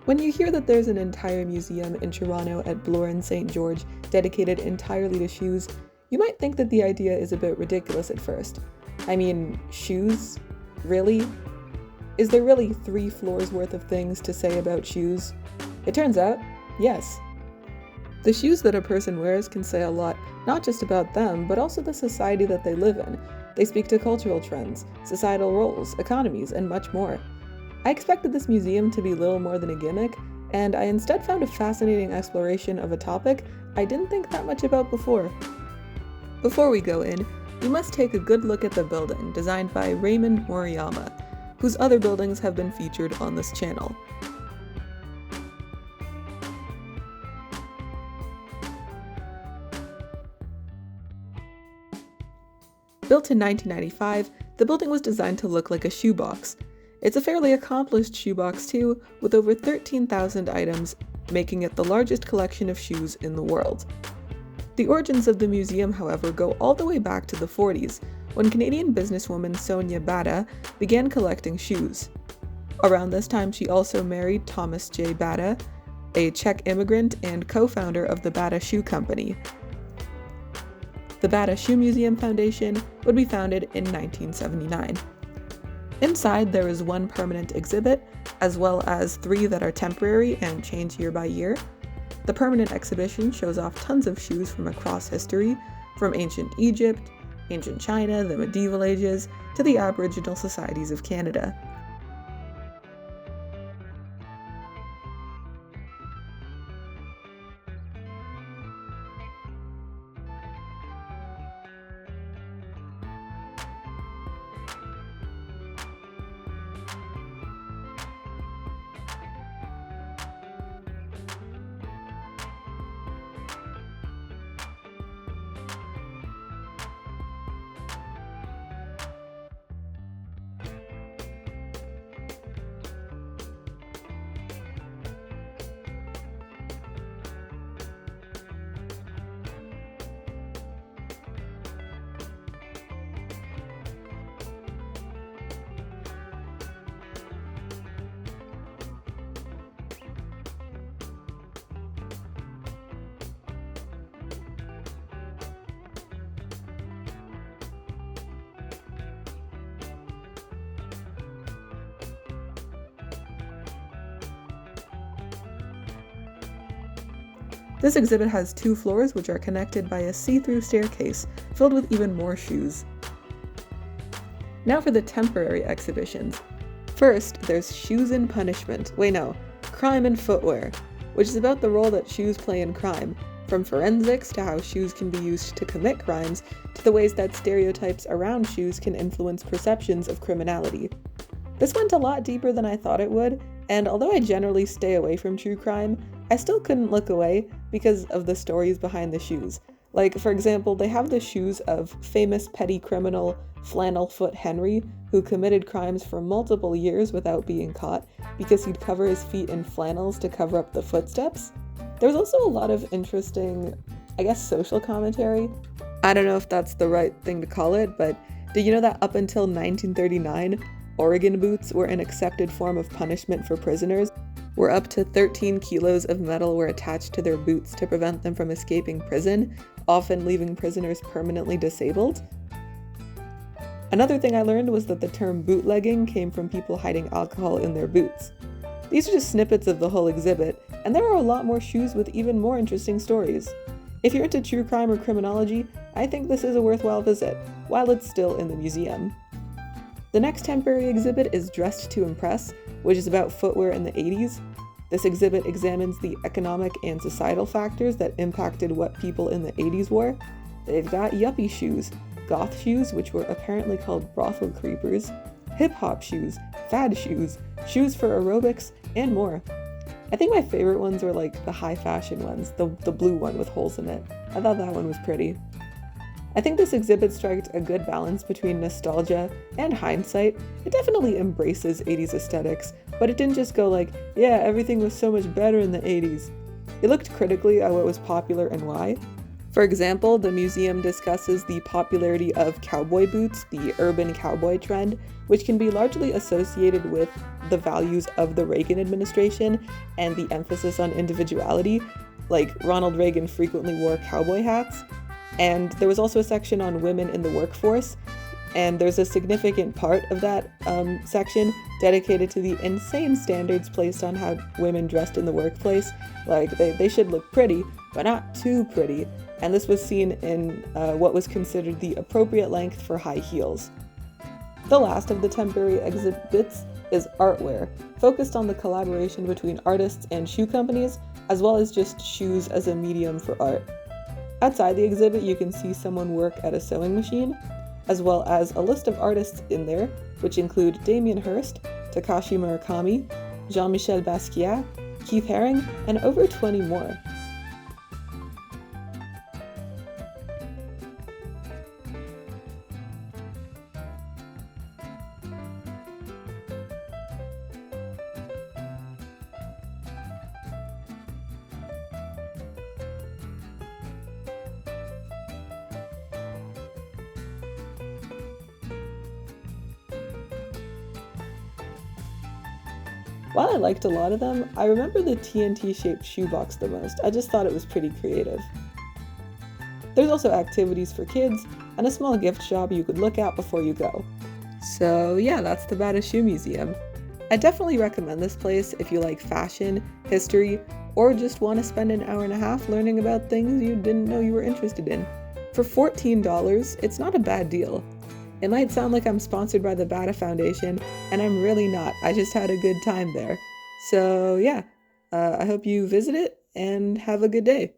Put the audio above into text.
When you hear that there's an entire museum in Toronto at Bloor and St. George dedicated entirely to shoes, you might think that the idea is a bit ridiculous at first. I mean, shoes? Really? Is there really 3 floors worth of things to say about shoes? It turns out, yes. The shoes that a person wears can say a lot, not just about them, but also the society that they live in. They speak to cultural trends, societal roles, economies, and much more. I expected this museum to be little more than a gimmick, and I instead found a fascinating exploration of a topic I didn't think that much about before. Before we go in, we must take a good look at the building designed by Raymond Moriyama, whose other buildings have been featured on this channel. Built in 1995, the building was designed to look like a shoebox. It's a fairly accomplished shoebox too, with over 13,000 items, making it the largest collection of shoes in the world. The origins of the museum, however, go all the way back to the 40s, when Canadian businesswoman Sonia Bata began collecting shoes. Around this time, she also married Thomas J. Bata, a Czech immigrant and co-founder of the Bata Shoe Company. The Bata Shoe Museum Foundation would be founded in 1979. Inside, there is 1 permanent exhibit, as well as 3 that are temporary and change year by year. The permanent exhibition shows off tons of shoes from across history, from ancient Egypt, ancient China, the medieval ages, to the Aboriginal societies of Canada. This exhibit has 2 floors which are connected by a see-through staircase filled with even more shoes. Now for the temporary exhibitions. First, there's Shoes in Punishment. Crime and Footwear, which is about the role that shoes play in crime, from forensics to how shoes can be used to commit crimes, to the ways that stereotypes around shoes can influence perceptions of criminality. This went a lot deeper than I thought it would, and although I generally stay away from true crime, I still couldn't look away because of the stories behind the shoes. Like, for example, they have the shoes of famous petty criminal Flannelfoot Henry, who committed crimes for multiple years without being caught because he'd cover his feet in flannels to cover up the footsteps. There's also a lot of interesting, social commentary. I don't know if that's the right thing to call it, but did you know that up until 1939, Oregon boots were an accepted form of punishment for prisoners, where up to 13 kilos of metal were attached to their boots to prevent them from escaping prison, often leaving prisoners permanently disabled? Another thing I learned was that the term bootlegging came from people hiding alcohol in their boots. These are just snippets of the whole exhibit, and there are a lot more shoes with even more interesting stories. If you're into true crime or criminology, I think this is a worthwhile visit, while it's still in the museum. The next temporary exhibit is Dressed to Impress, which is about footwear in the 80s. This exhibit examines the economic and societal factors that impacted what people in the 80s wore. They've got yuppie shoes, goth shoes, which were apparently called brothel creepers, hip-hop shoes, fad shoes, shoes for aerobics, and more. I think my favorite ones were like the high fashion ones, the blue one with holes in it. I thought that one was pretty. I think this exhibit strikes a good balance between nostalgia and hindsight. It definitely embraces 80s aesthetics, but it didn't just go like, yeah, everything was so much better in the 80s. It looked critically at what was popular and why. For example, the museum discusses the popularity of cowboy boots, the urban cowboy trend, which can be largely associated with the values of the Reagan administration and the emphasis on individuality. Like, Ronald Reagan frequently wore cowboy hats. And there was also a section on women in the workforce, and there's a significant part of that section dedicated to the insane standards placed on how women dressed in the workplace. Like, they should look pretty, but not too pretty. And this was seen in what was considered the appropriate length for high heels. The last of the temporary exhibits is artware, focused on the collaboration between artists and shoe companies, as well as just shoes as a medium for art. Outside the exhibit, you can see someone work at a sewing machine, as well as a list of artists in there, which include Damien Hirst, Takashi Murakami, Jean-Michel Basquiat, Keith Haring, and over 20 more. While I liked a lot of them, I remember the TNT-shaped shoebox the most. I just thought it was pretty creative. There's also activities for kids and a small gift shop you could look at before you go. So yeah, that's the Bata Shoe Museum. I definitely recommend this place if you like fashion, history, or just want to spend an hour and a half learning about things you didn't know you were interested in. For $14, it's not a bad deal. It might sound like I'm sponsored by the Bata Foundation, and I'm really not. I just had a good time there. So yeah, I hope you visit it and have a good day.